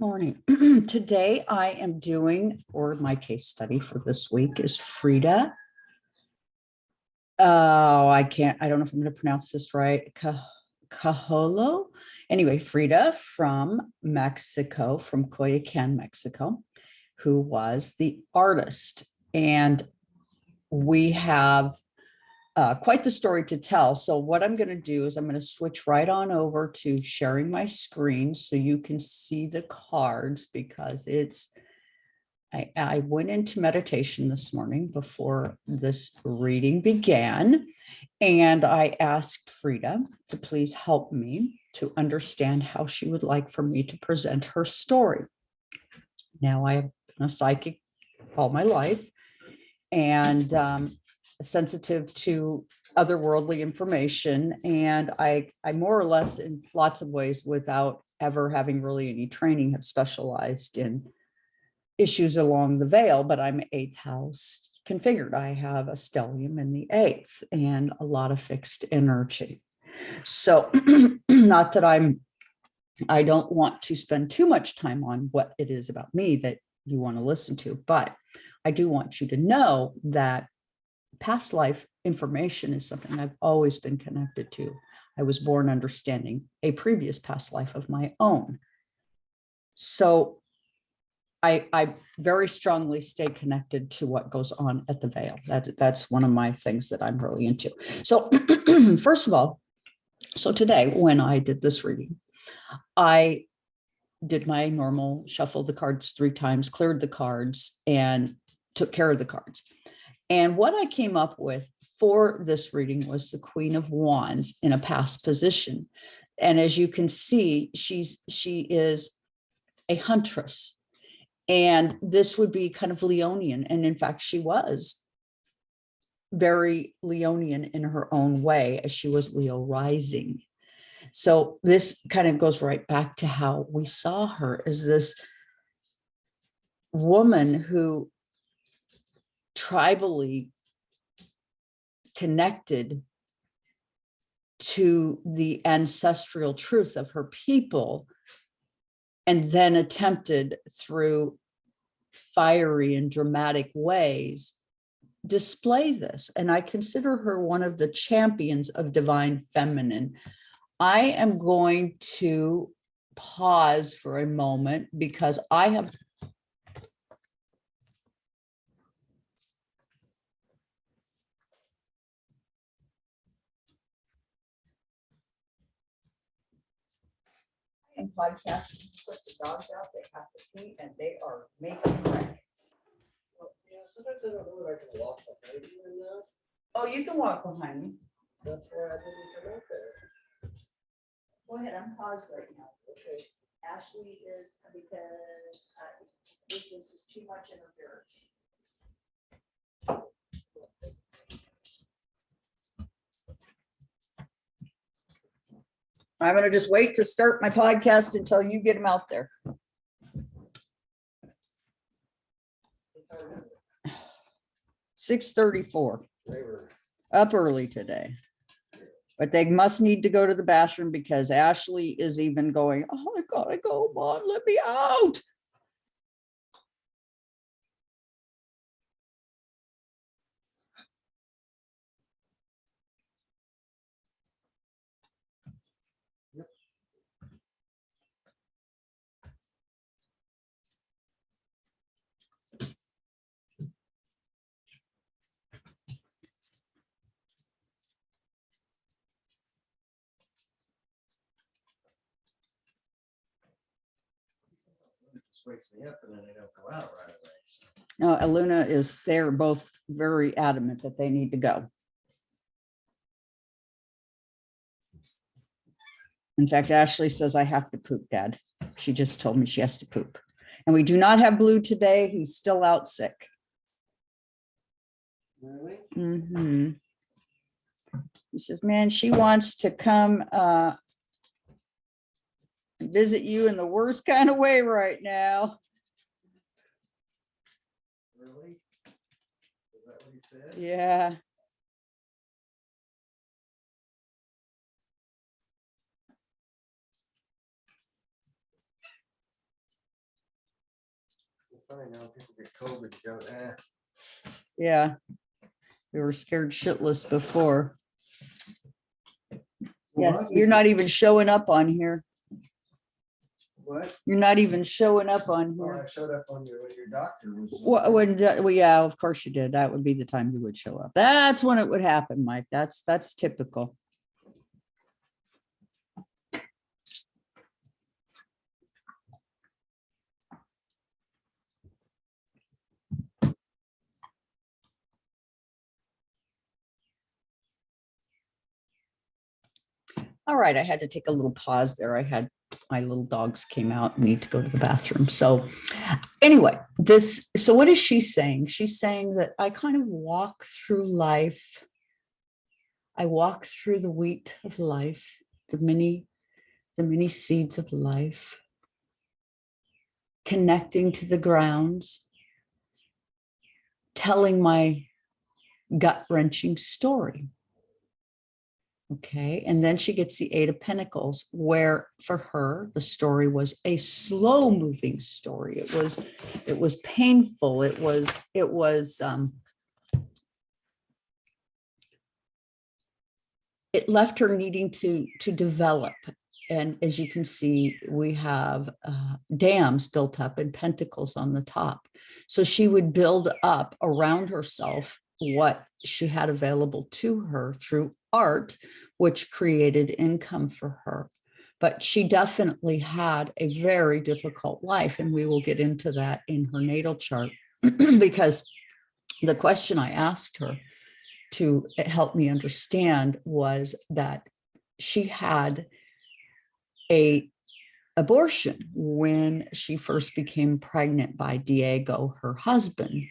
Morning. Today I am doing for my case study for this week is Frida. Oh, I don't know if I'm going to pronounce this right. Kahlo. Anyway, Frida from Mexico, from Coyoacán, Mexico, who was the artist. And we have quite the story to tell. So what I'm going to do is I'm going to switch right on over to sharing my screen so you can see the cards, because I went into meditation this morning before this reading began, and I asked Frida to please help me to understand how she would like for me to present her story. Now, I have been a psychic all my life and sensitive to otherworldly information. And I more or less, in lots of ways, without ever having really any training, have specialized in issues along the veil, but I'm eighth house configured. I have a stellium in the eighth and a lot of fixed energy. So not that I don't want to spend too much time on what it is about me that you want to listen to, but I do want you to know that past life information is something I've always been connected to. I was born understanding a previous past life of my own. So I very strongly stay connected to what goes on at the veil. That's one of my things that I'm really into. So first of all, so today when I did this reading, I did my normal shuffle the cards 3 times, cleared the cards, and took care of the cards. And what I came up with for this reading was the Queen of Wands in a past position. And as you can see, she is a huntress. And this would be kind of Leonian. And in fact, she was very Leonian in her own way, as she was Leo rising. So this kind of goes right back to how we saw her as this woman who tribally connected to the ancestral truth of her people, and then attempted through fiery and dramatic ways display this. And I consider her one of the champions of divine feminine. I am going to pause for a moment because I have podcasting, put the dogs out, they have to pee, and they are making wreck. Sometimes I don't know if I can walk behind you or not. Oh, you can walk behind me. That's why I didn't come out there. Go ahead, I'm paused right now. Okay. Ashley is, because this is just too much interference. I'm going to just wait to start my podcast until you get them out there. 6:34. They were Up early today. But they must need to go to the bathroom because Ashley is even going, oh, I gotta go, Mom, let me out. it just wakes me up and then I don't go out right away. No, Aluna is, they're both very adamant that they need to go. In fact, Ashley says, I have to poop, Dad. She just told me she has to poop. And we do not have Blue today. He's still out sick. Really? Mm-hmm. He says, man, she wants to come visit you in the worst kind of way right now. Really? Is that what he said? Yeah. funny now, people get COVID, you go, Yeah. We were scared shitless before. Yes, you're not even showing up on here. What? You're not even showing up on Well, here. I showed up on when your doctor was. Well, yeah, of course you did. That would be the time you would show up. That's when it would happen, Mike. That's typical. All right, I had to take a little pause there. I had my little dogs came out and need to go to the bathroom. So anyway, so what is she saying? She's saying that I kind of walk through life. I walk through the wheat of life, the many seeds of life, connecting to the grounds, telling my gut-wrenching story. Okay, and then she gets the Eight of Pentacles, where for her the story was a slow-moving story. It was painful. It left her needing to develop. And as you can see, we have dams built up and pentacles on the top. So she would build up around herself what she had available to her through art, which created income for her. But she definitely had a very difficult life. And we will get into that in her natal chart because the question I asked her to help me understand was that she had a abortion when she first became pregnant by Diego, her husband.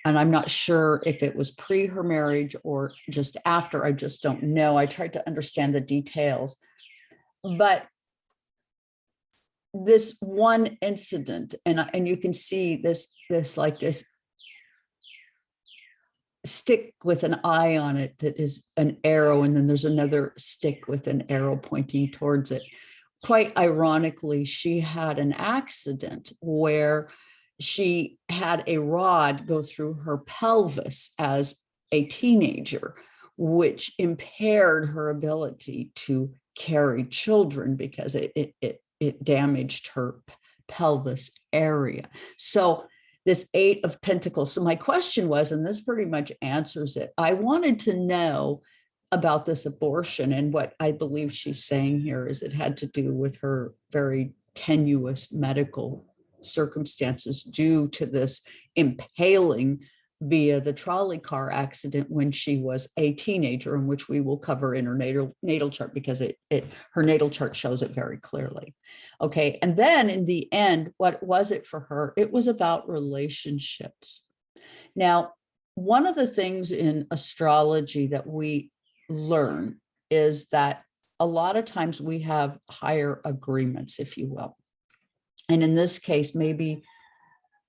And I'm not sure if it was pre her marriage or just after. I just don't know. I tried to understand the details. But this one incident, and you can see this stick with an eye on it that is an arrow, and then there's another stick with an arrow pointing towards it. Quite ironically, she had an accident where she had a rod go through her pelvis as a teenager, which impaired her ability to carry children because it damaged her pelvis area. So this Eight of Pentacles. So my question was, and this pretty much answers it, I wanted to know about this abortion, and what I believe she's saying here is it had to do with her very tenuous medical circumstances due to this impaling via the trolley car accident when she was a teenager, in which we will cover in her natal chart because her natal chart shows it very clearly. Okay, and then in the end, what was it for her? It was about relationships. Now, one of the things in astrology that we learn is that a lot of times we have higher agreements, if you will. And in this case, maybe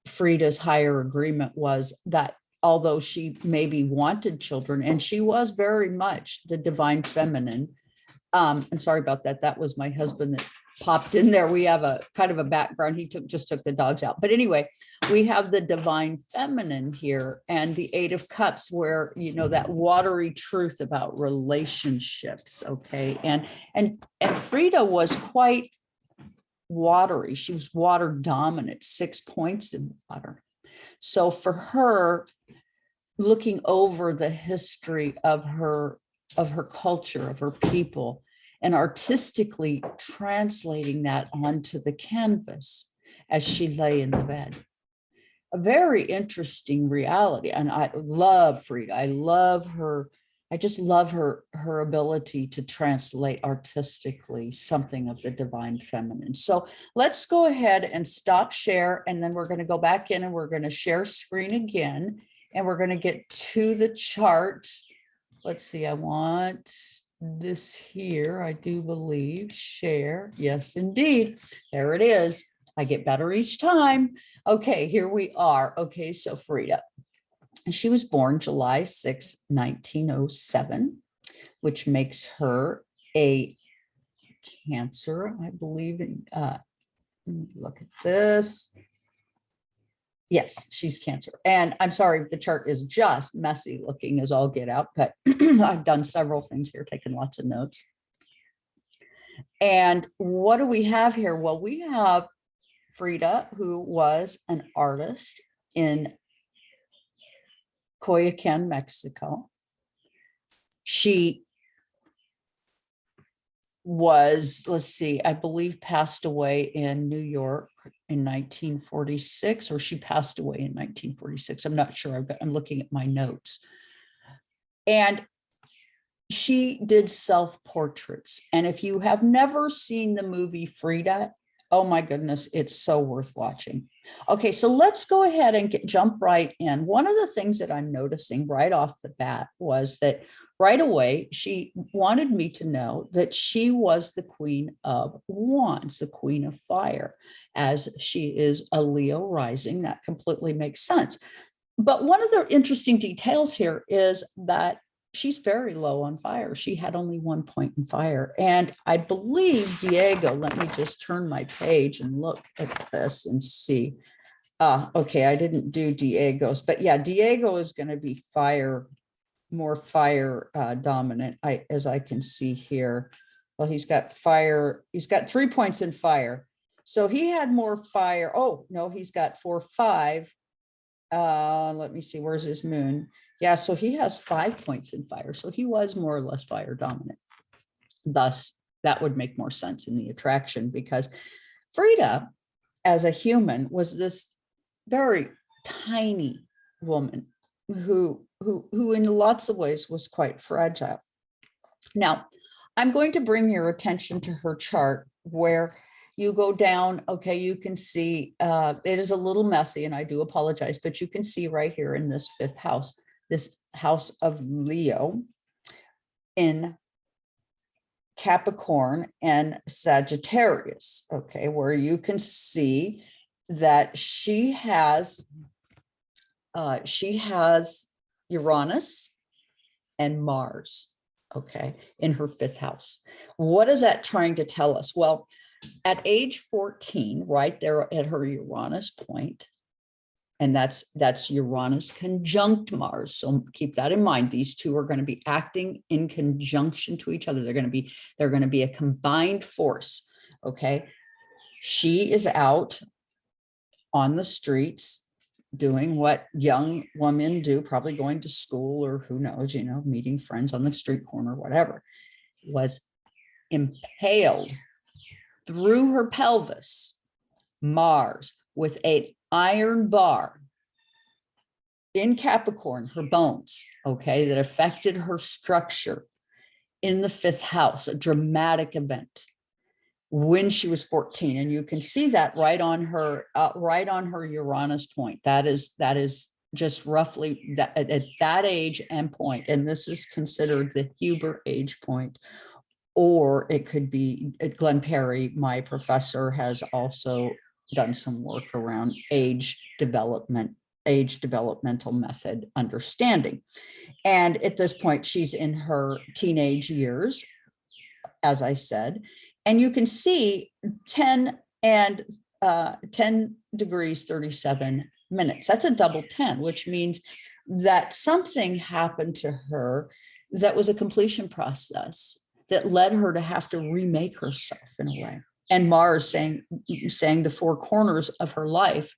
Frida's higher agreement was that although she maybe wanted children, and she was very much the divine feminine. I'm sorry about that. That was my husband that popped in there. We have a kind of a background. He just took the dogs out. But anyway, we have the divine feminine here and the Eight of Cups, where, you know, that watery truth about relationships. Okay. And Frida was quite watery. She was water dominant, 6 points in water. So for her, looking over the history of her culture, of her people, and artistically translating that onto the canvas as she lay in the bed. A very interesting reality. And I love Frida. I love her. I just love her ability to translate artistically something of the divine feminine. So let's go ahead and stop share. And then we're going to go back in and we're going to share screen again. And we're going to get to the chart. Let's see, I want this here, I do believe, share. Yes, indeed. There it is. I get better each time. Okay, here we are. Okay, so Frida. She was born July 6, 1907, which makes her a Cancer, I believe. Look at this. Yes, she's Cancer. And I'm sorry, the chart is just messy looking as all get out, but I've done several things here, taken lots of notes. And what do we have here? Well, we have Frida, who was an artist in Coyoacan, Mexico. She was, let's see, I believe passed away in New York in 1946, or she passed away in 1946. I'm not sure. I'm looking at my notes. And she did self-portraits. And if you have never seen the movie Frida, oh my goodness, it's so worth watching. Okay, so let's go ahead and jump right in. One of the things that I'm noticing right off the bat was that right away, she wanted me to know that she was the Queen of Wands, the Queen of Fire, as she is a Leo rising. That completely makes sense. But one of the interesting details here is that she's very low on fire. She had only 1 point in fire. And I believe Diego, let me just turn my page and look at this and see. Okay, I didn't do Diego's, but yeah, Diego is going to be fire, more fire dominant, as I can see here. Well, he's got fire. He's got 3 points in fire. So he had more fire. Oh, no, he's got 4, 5. Let me see, where's his moon? Yeah, so he has 5 points in fire. So he was more or less fire dominant. Thus, that would make more sense in the attraction, because Frida, as a human, was this very tiny woman who in lots of ways was quite fragile. Now, I'm going to bring your attention to her chart where you go down. Okay, you can see it is a little messy, and I do apologize, but you can see right here in this 5th house, this house of Leo in Capricorn and Sagittarius, okay, where you can see that she has Uranus and Mars, okay, in her 5th house. What is that trying to tell us? Well, at age 14, right there at her Uranus point, and that's Uranus conjunct Mars. So keep that in mind. These two are going to be acting in conjunction to each other. They're going to be a combined force. Okay. She is out on the streets doing what young women do, probably going to school, or who knows, meeting friends on the street corner, whatever, was impaled through her pelvis, Mars, with an iron bar in Capricorn, her bones, okay, that affected her structure in the 5th house, a dramatic event when she was 14. And you can see that right on her Uranus point. That is just roughly that at that age and point. And this is considered the Huber age point, or it could be Glenn Perry, my professor, has also done some work around age developmental method understanding. And at this point, she's in her teenage years, as I said, and you can see 10 degrees, 37 minutes. That's a double 10, which means that something happened to her that was a completion process that led her to have to remake herself in a way. And Mars saying the 4 corners of her life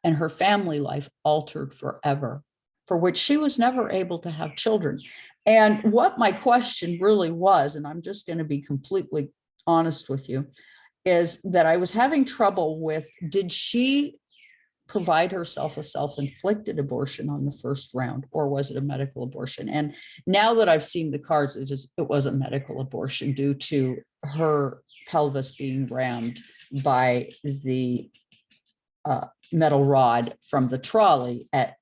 and her family life altered forever, for which she was never able to have children. And what my question really was, and I'm just going to be completely honest with you, is that I was having trouble with, did she provide herself a self-inflicted abortion on the first round, or was it a medical abortion? And now that I've seen the cards, it was a medical abortion due to her pelvis being rammed by the metal rod from the trolley at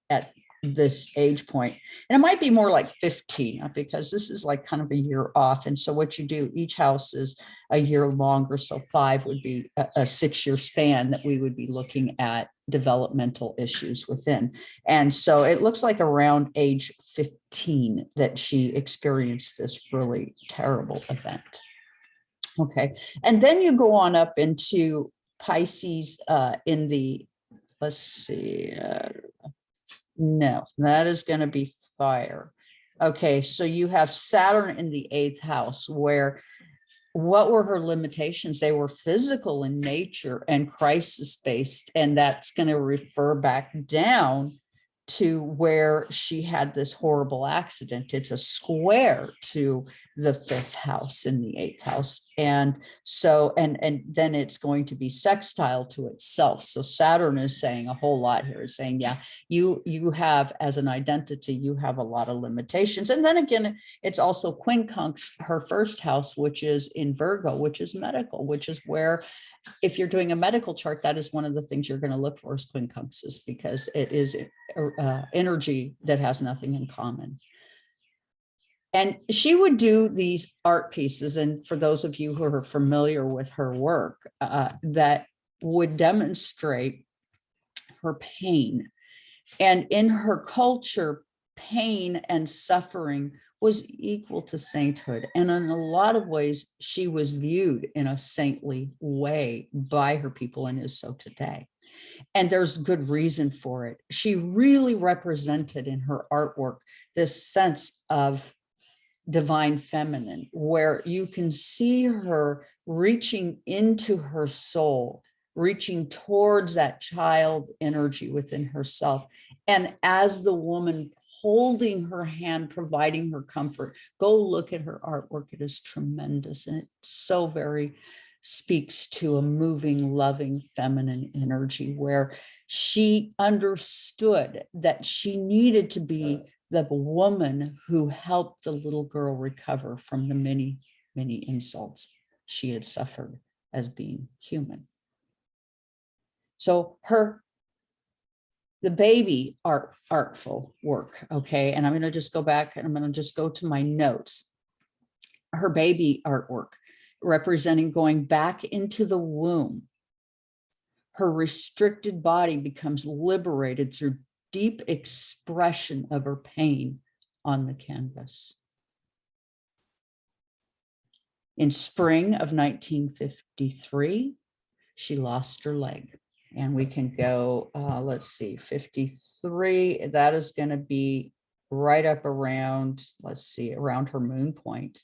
this age point. And it might be more like 15, because this is like kind of a year off. And so what you do, each house is a year longer. So 5 would be a 6-year span that we would be looking at developmental issues within. And so it looks like around age 15 that she experienced this really terrible event. Okay. And then you go on up into Pisces in the let's see. No, that is going to be fire. Okay, so you have Saturn in the 8th house, where what were her limitations? They were physical in nature and crisis based. And that's going to refer back down to where she had this horrible accident. It's a square to the 5th house in the 8th house. And so, and then it's going to be sextile to itself. So Saturn is saying a whole lot here, is saying, yeah, you have, as an identity, you have a lot of limitations. And then again, it's also quincunx, her 1st house, which is in Virgo, which is medical, which is where, if you're doing a medical chart, that is one of the things you're going to look for, is quincunxes, because it is energy that has nothing in common. And she would do these art pieces. And for those of you who are familiar with her work, that would demonstrate her pain. And in her culture, pain and suffering was equal to sainthood. And in a lot of ways, she was viewed in a saintly way by her people, and is so today. And there's good reason for it. She really represented in her artwork this sense of divine feminine, where you can see her reaching into her soul, reaching towards that child energy within herself. And as the woman holding her hand, providing her comfort, go look at her artwork. It is tremendous. And it so very speaks to a moving, loving, feminine energy, where she understood that she needed to be the woman who helped the little girl recover from the many, many insults she had suffered as being human. So the baby artful work, okay, and I'm going to just go back and I'm going to just go to my notes. Her baby artwork, representing going back into the womb. Her restricted body becomes liberated through deep expression of her pain on the canvas. In spring of 1953, she lost her leg. And we can go, let's see, 53, that is going to be right up around, let's see, around her moon point,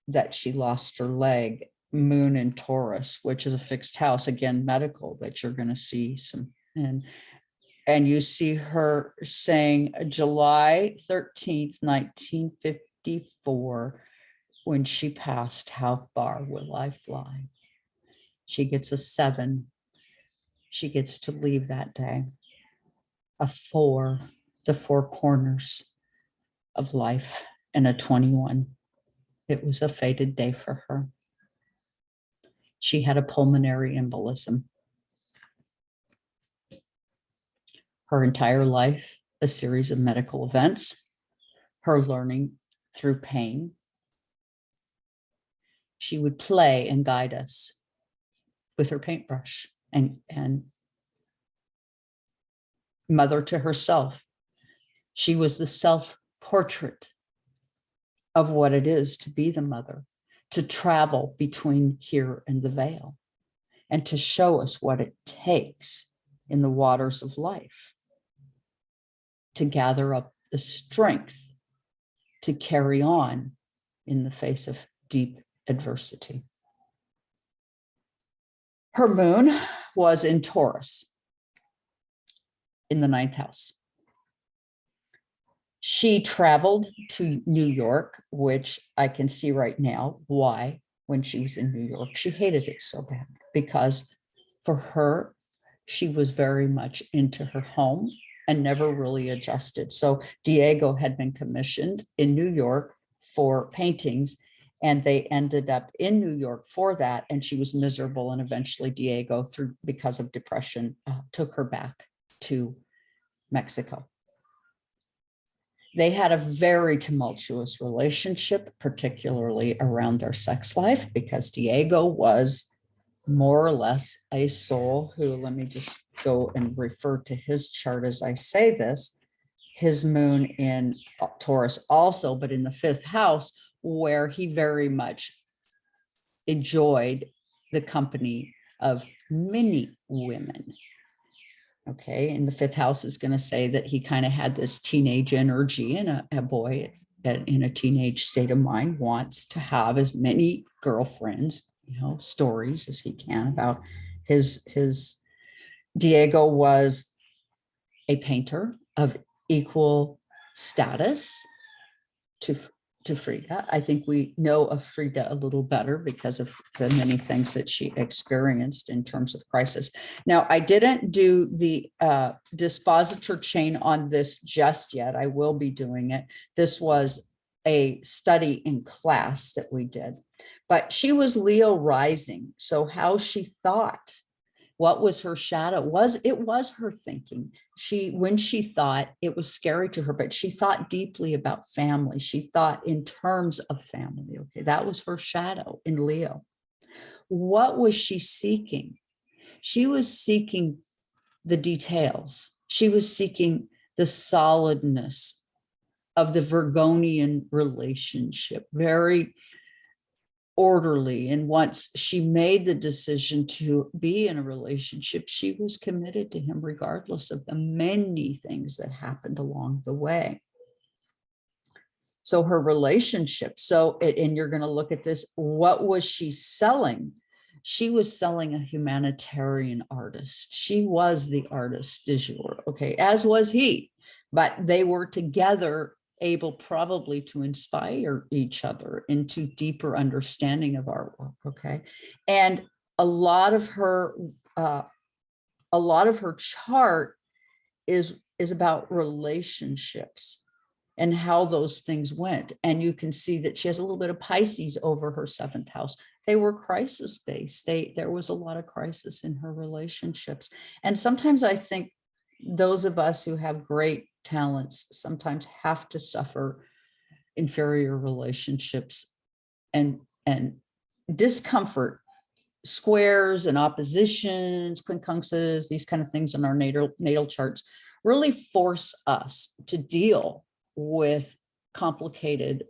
that she lost her leg, moon in Taurus, which is a fixed house, again, medical, that you're going to see some. And you see her saying July 13th, 1954, when she passed, how far will I fly? She gets a 7. She gets to leave that day. A 4, the 4 corners of life, and a 21. It was a fated day for her. She had a pulmonary embolism. Her entire life, a series of medical events, her learning through pain. She would play and guide us with her paintbrush, and mother to herself. She was the self-portrait of what it is to be the mother, to travel between here and the veil, and to show us what it takes in the waters of life to gather up the strength to carry on in the face of deep adversity. Her moon was in Taurus in the 9th house. She traveled to New York, which I can see right now why, when she was in New York, she hated it so bad, because for her, she was very much into her home and never really adjusted. So Diego had been commissioned in New York for paintings, and they ended up in New York for that. And she was miserable. And eventually Diego, because of depression, took her back to Mexico. They had a very tumultuous relationship, particularly around their sex life, because Diego was more or less a soul who, let me just go and refer to his chart as I say this, his moon in Taurus also, but in the 5th house, where he very much enjoyed the company of many women. Okay. And the fifth house is going to say that he kind of had this teenage energy, and a boy in a teenage state of mind wants to have as many girlfriends, stories as he can about his Diego was a painter of equal status to Frida. I think we know of Frida a little better because of the many things that she experienced in terms of crisis. Now, I didn't do the dispositor chain on this just yet. I will be doing it. This was a study in class that we did, but she was Leo rising. So how she thought, what was her shadow? It was her thinking. When she thought, it was scary to her, but she thought deeply about family. She thought in terms of family. Okay, that was her shadow in Leo. What was she seeking? She was seeking the details. She was seeking the solidness of the Virgonian relationship, very orderly. And once she made the decision to be in a relationship, she was committed to him regardless of the many things that happened along the way. So her relationship, and you're going to look at this, what was she selling? She was selling a humanitarian artist. She was the artist du jour, okay, as was he, but they were together able probably to inspire each other into deeper understanding of artwork, okay? And a lot of her chart is about relationships and how those things went. And you can see that she has a little bit of Pisces over her seventh house. They were crisis based. There was a lot of crisis in her relationships. And sometimes I think those of us who have great talents sometimes have to suffer inferior relationships and discomfort, squares and oppositions, quincunxes, these kind of things in our natal charts really force us to deal with complicated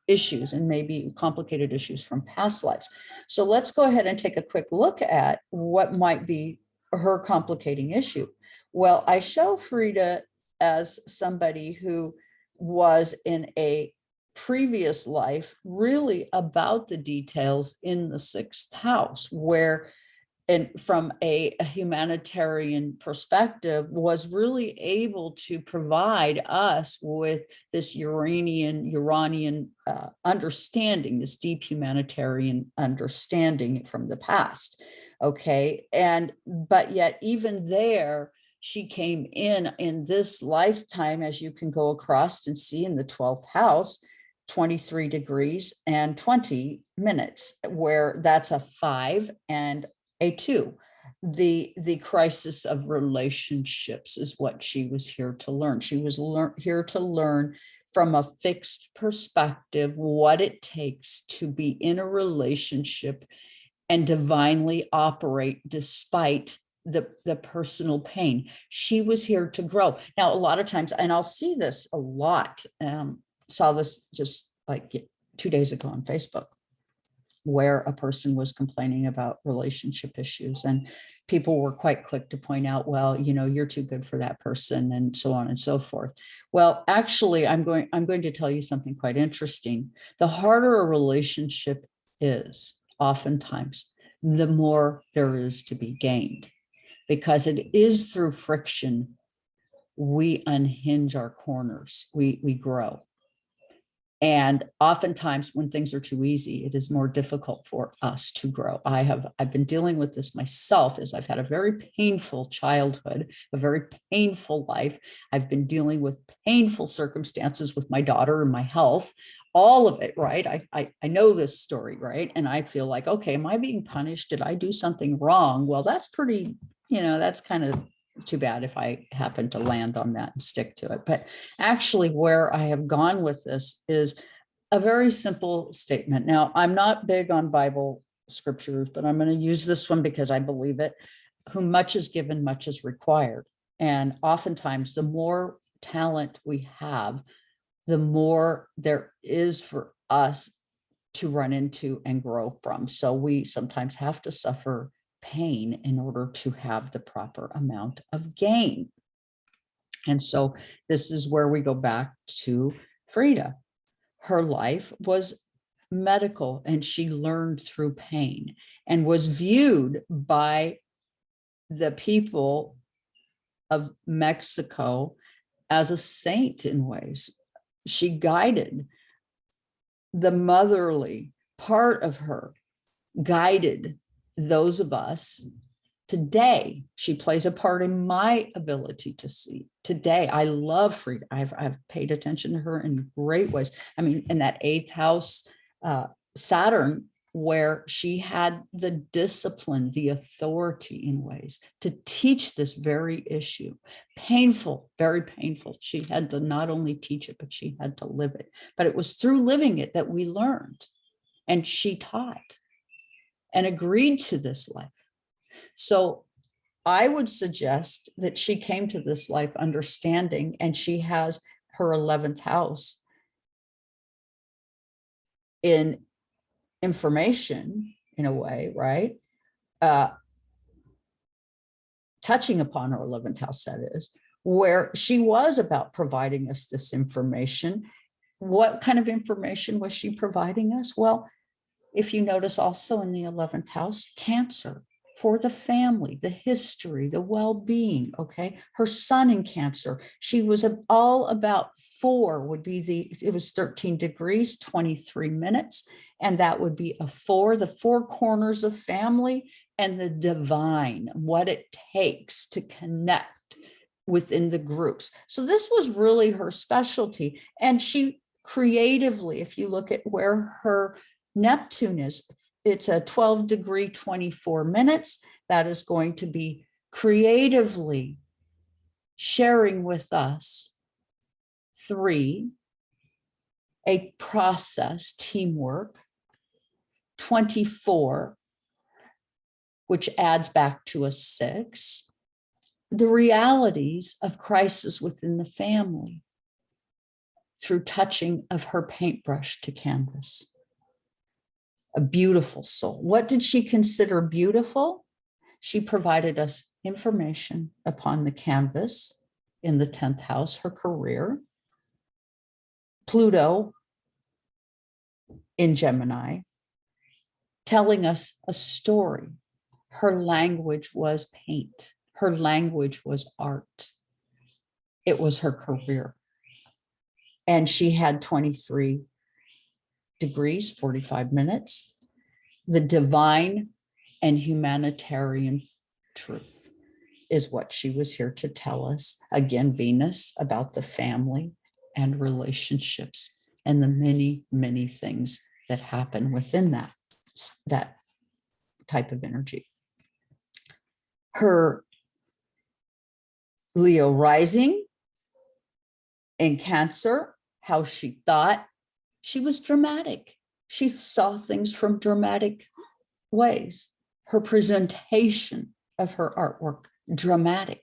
issues, and maybe complicated issues from past lives. So let's go ahead and take a quick look at what might be her complicating issue. Well, I show Frida as somebody who was in a previous life really about the details in the sixth house, where, and from a humanitarian perspective, was really able to provide us with this Uranian understanding, this deep humanitarian understanding from the past. Okay, but yet even there, she came in this lifetime, as you can go across and see in the 12th house, 23 degrees and 20 minutes, where that's a 5 and a 2. The crisis of relationships is what she was here to learn. She was here to learn from a fixed perspective what it takes to be in a relationship and divinely operate despite the personal pain. She was here to grow. Now, a lot of times, and I'll see this a lot, saw this just like 2 days ago on Facebook, where a person was complaining about relationship issues, and people were quite quick to point out, well, you're too good for that person, and so on and so forth. Well, actually, I'm going to tell you something quite interesting. The harder a relationship is, oftentimes, the more there is to be gained, because it is through friction we unhinge our corners, we grow. And oftentimes when things are too easy, it is more difficult for us to grow. I've been dealing with this myself, as I've had a very painful childhood, a very painful life. I've been dealing with painful circumstances with my daughter and my health, all of it, right? I know this story, right? And I feel like, okay, am I being punished? Did I do something wrong? Well, that's pretty, that's kind of too bad if I happen to land on that and stick to it. But actually, where I have gone with this is a very simple statement. Now, I'm not big on Bible scriptures, but I'm going to use this one because I believe it. Whom much is given, much is required. And oftentimes, the more talent we have, the more there is for us to run into and grow from. So we sometimes have to suffer pain in order to have the proper amount of gain. And so this is where we go back to Frida. Her life was medical, and she learned through pain and was viewed by the people of Mexico as a saint in ways. She guided the motherly part of her, guided those of us. Today, she plays a part in my ability to see. Today, I love Frida. I've paid attention to her in great ways. I mean, in that 8th house, Saturn, where she had the discipline, the authority in ways to teach this very issue. Painful, very painful. She had to not only teach it, but she had to live it. But it was through living it that we learned. And she taught and agreed to this life. So I would suggest that she came to this life understanding, and she has her 11th house in information in a way, right? Touching upon her 11th house, that is, where she was about providing us this information. What kind of information was she providing us? Well, if you notice also in the 11th house, Cancer, for the family, the history, the well-being, okay? Her sun in Cancer, she was all about 4 would be it was 13 degrees, 23 minutes, and that would be a 4, the 4 corners of family and the divine, what it takes to connect within the groups. So this was really her specialty. And she creatively, if you look at where her Neptune is, it's a 12 degree, 24 minutes. That is going to be creatively sharing with us 3, a process, teamwork, 24, which adds back to a 6, the realities of crisis within the family through touching of her paintbrush to canvas. A beautiful soul. What did she consider beautiful? She provided us information upon the canvas in the 10th house, her career. Pluto in Gemini, telling us a story. Her language was paint. Her language was art. It was her career. And she had 23 degrees, 45 minutes, the divine and humanitarian truth is what she was here to tell us. Again, Venus, about the family and relationships and the many, many things that happen within that type of energy. Her Leo rising in Cancer, how she thought. She was dramatic. She saw things from dramatic ways. Her presentation of her artwork, dramatic.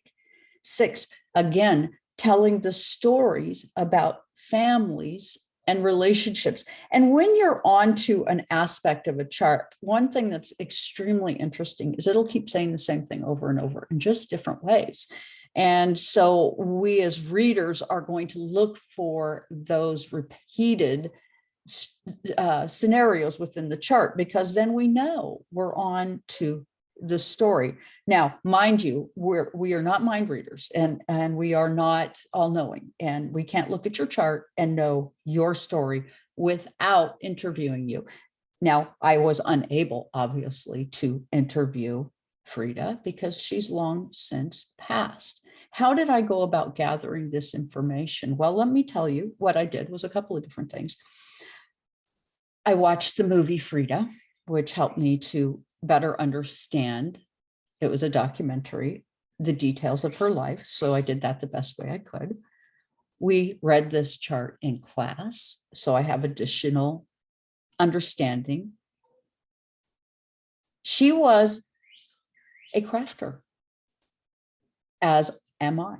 6, again, telling the stories about families and relationships. And when you're onto an aspect of a chart, one thing that's extremely interesting is it'll keep saying the same thing over and over in just different ways. And so we as readers are going to look for those repeated scenarios within the chart, because then we know we're on to the story. Now, mind you, we are not mind readers, and we are not all knowing, and we can't look at your chart and know your story without interviewing you. Now, I was unable, obviously, to interview Frida because she's long since passed. How did I go about gathering this information? Well, let me tell you what I did was a couple of different things. I watched the movie Frida, which helped me to better understand. It was a documentary, the details of her life. So I did that the best way I could. We read this chart in class, so I have additional understanding. She was a crafter, as am I.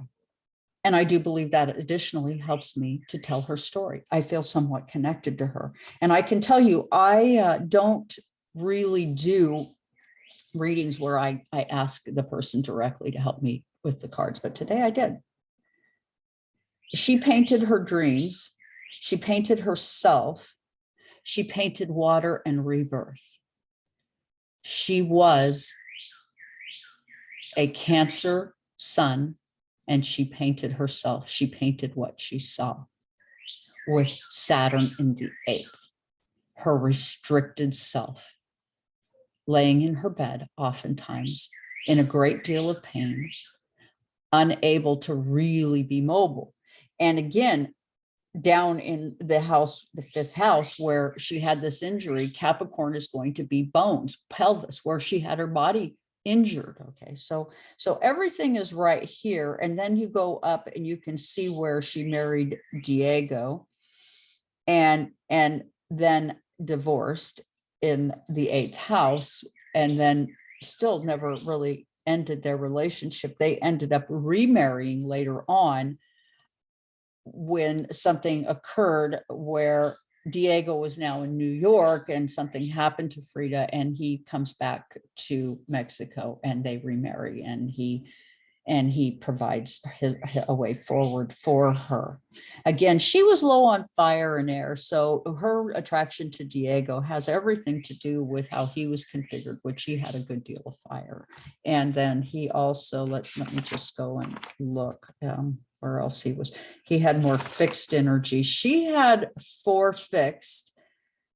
And I do believe that additionally helps me to tell her story. I feel somewhat connected to her. And I can tell you, I don't really do readings where I ask the person directly to help me with the cards, but today I did. She painted her dreams. She painted herself. She painted water and rebirth. She was a Cancer sun, and she painted herself. She painted what she saw with Saturn in the 8th, her restricted self, laying in her bed, oftentimes in a great deal of pain, unable to really be mobile. And again, down in the house, the 5th house, where she had this injury, Capricorn is going to be bones, pelvis, where she had her body injured. Okay, so everything is right here. And then you go up and you can see where she married Diego and then divorced in the 8th house, and then still never really ended their relationship. They ended up remarrying later on when something occurred where Diego was now in New York and something happened to Frida, and he comes back to Mexico and they remarry, and he provides a way forward for her. Again, she was low on fire and air, so her attraction to Diego has everything to do with how he was configured, which he had a good deal of fire. And then he also, let me just go and look where else he had more fixed energy. She had 4 fixed.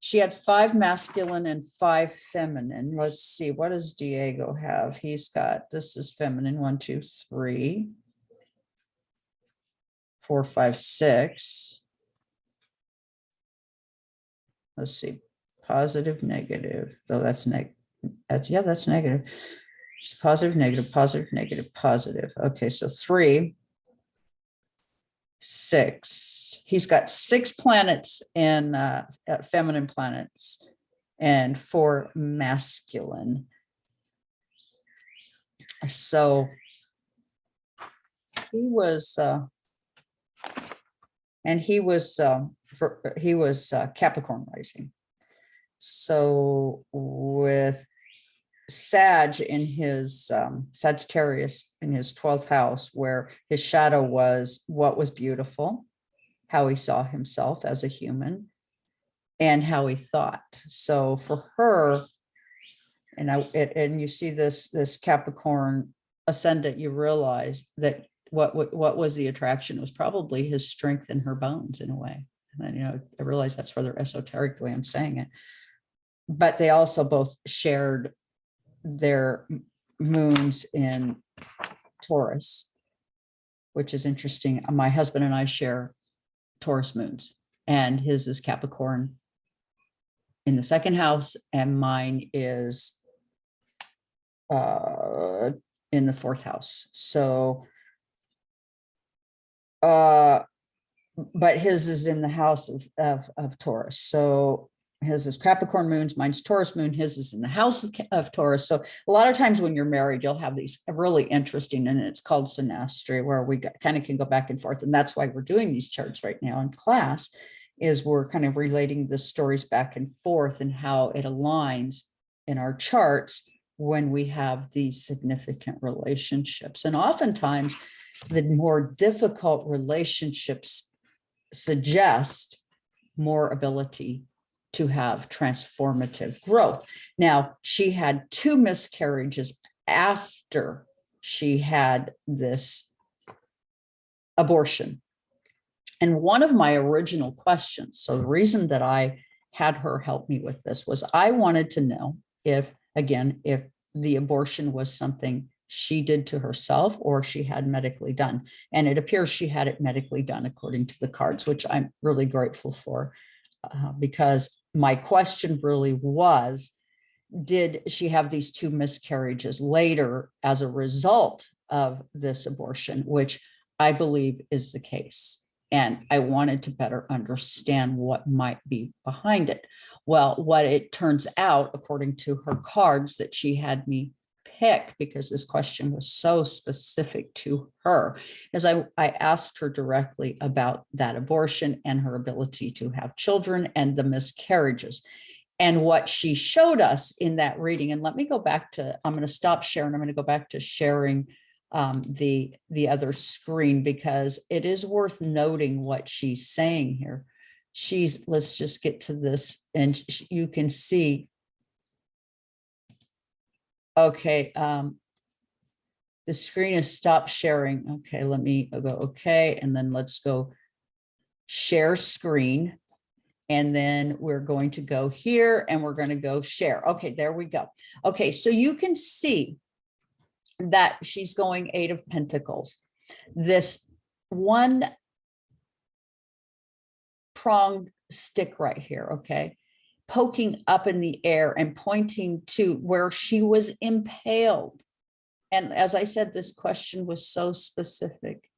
She had 5 masculine and 5 feminine. Let's see, what does Diego have? He's got, this is feminine, 1, 2, 3, 4, 5, 6. Let's see, positive, negative. Oh, that's negative. That's negative. It's positive, negative, positive, negative, positive. Okay, so 3, 6. He's got 6 planets in feminine planets and 4 masculine. So he was Capricorn rising. So with Sag in his Sagittarius in his 12th house, where his shadow was what was beautiful, how he saw himself as a human, and how he thought. So for her, and you see this Capricorn ascendant, you realize that what was the attraction was probably his strength in her bones in a way. And then, I realize that's rather esoteric the way I'm saying it, but they also both shared their moons in Taurus, which is interesting. My husband and I share Taurus moons, and his is Capricorn in the 2nd house, and mine is in the 4th house. So, but his is in the house of Taurus. So his is Capricorn moons, mine's Taurus moon, his is in the house of Taurus. So a lot of times when you're married, you'll have these really interesting, and it's called synastry, where we kind of can go back and forth. And that's why we're doing these charts right now in class, is we're kind of relating the stories back and forth and how it aligns in our charts when we have these significant relationships. And oftentimes the more difficult relationships suggest more ability to have transformative growth. Now, she had 2 miscarriages after she had this abortion. And one of my original questions, so the reason that I had her help me with this, was I wanted to know if the abortion was something she did to herself or she had medically done. And it appears she had it medically done according to the cards, which I'm really grateful for, because my question really was, did she have these 2 miscarriages later as a result of this abortion, which I believe is the case. And I wanted to better understand what might be behind it. Well, what it turns out, according to her cards that she had me pick, because this question was so specific to her, is I asked her directly about that abortion and her ability to have children and the miscarriages. And what she showed us in that reading, and let me go back to, I'm going to stop sharing. I'm going to go back to sharing the other screen, because it is worth noting what she's saying here. Let's just get to this, and you can see. Okay, the screen is stopped sharing. Okay, let me go okay, and then let's go share screen. And then we're going to go here and we're going to go share. Okay, there we go. Okay, so you can see that she's going 8 of Pentacles. This one pronged stick right here, okay, poking up in the air and pointing to where she was impaled. And as I said, this question was so specific,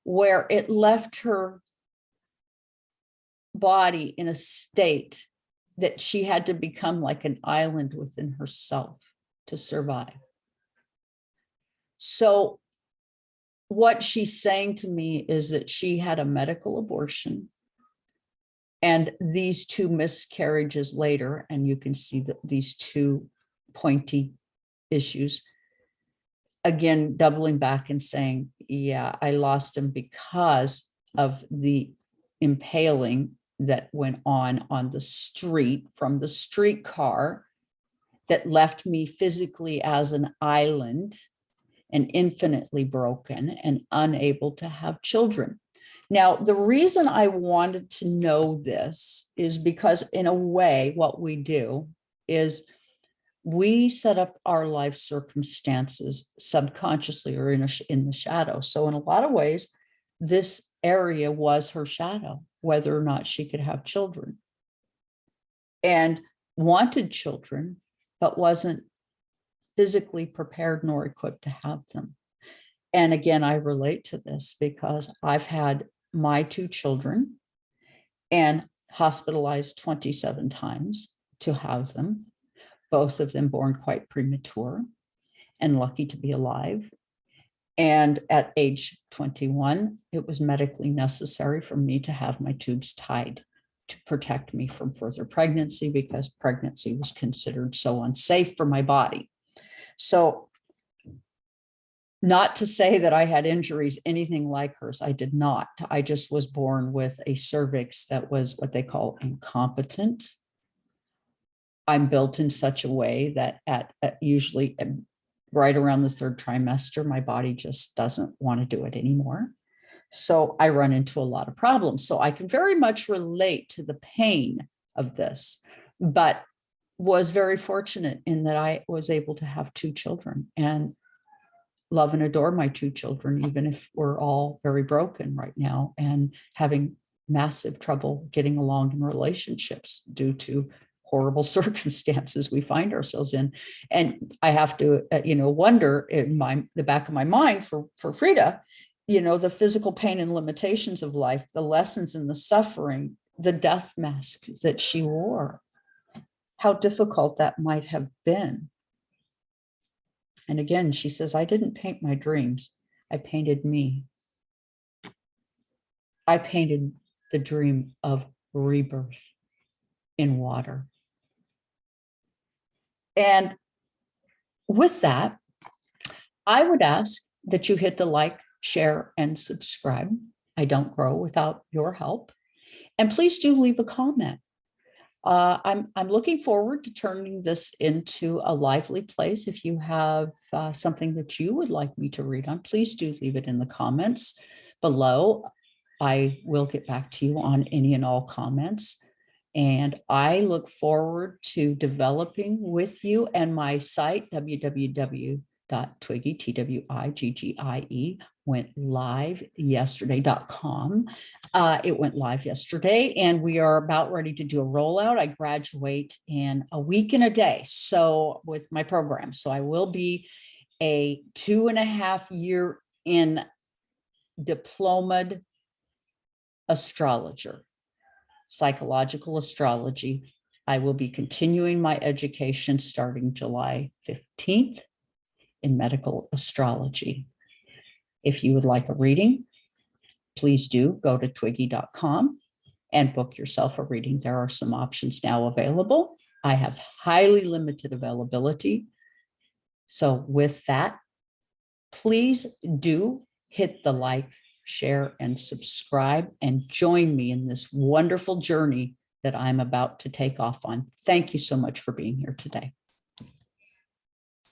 where it left her body in a state that she had to become like an island within herself to survive. So what she's saying to me is that she had a medical abortion, and these 2 miscarriages later, and you can see that these 2 pointy issues, again, doubling back and saying, yeah, I lost him because of the impaling that went on the street from the streetcar that left me physically as an island and infinitely broken and unable to have children. Now, the reason I wanted to know this is because, in a way, what we do is we set up our life circumstances subconsciously or in the shadow. So in a lot of ways, this area was her shadow, whether or not she could have children, and wanted children, but wasn't physically prepared nor equipped to have them. And again, I relate to this because I've had my 2 children and hospitalized 27 times to have them, both of them born quite premature and lucky to be alive. And at age 21, it was medically necessary for me to have my tubes tied to protect me from further pregnancy, because pregnancy was considered so unsafe for my body. So, not to say that I had injuries, anything like hers, I did not. I just was born with a cervix that was what they call incompetent. I'm built in such a way that at usually right around the 3rd trimester, my body just doesn't want to do it anymore. So I run into a lot of problems. So I can very much relate to the pain of this, but was very fortunate in that I was able to have 2 children and love and adore my 2 children, even if we're all very broken right now and having massive trouble getting along in relationships due to horrible circumstances we find ourselves in. And I have to, wonder in the back of my mind for Frida, the physical pain and limitations of life, the lessons and the suffering, the death mask that she wore, how difficult that might have been. And again, she says, I didn't paint my dreams. I painted me. I painted the dream of rebirth in water. And with that, I would ask that you hit the like, share, and subscribe. I don't grow without your help. And please do leave a comment. I'm looking forward to turning this into a lively place. If you have something that you would like me to read on, please do leave it in the comments below. I will get back to you on any and all comments. And I look forward to developing with you, and my site, www.twiggie, Twiggie, went live yesterday.com. It went live yesterday, and we are about ready to do a rollout. I graduate in a week and a day, so with my program. So I will be a 2.5 year in diplomaed astrologer, psychological astrology. I will be continuing my education starting July 15th in medical astrology. If you would like a reading, please do go to twiggie.com and book yourself a reading. There are some options now available. I have highly limited availability. So with that, please do hit the like, share, and subscribe, and join me in this wonderful journey that I'm about to take off on. Thank you so much for being here today.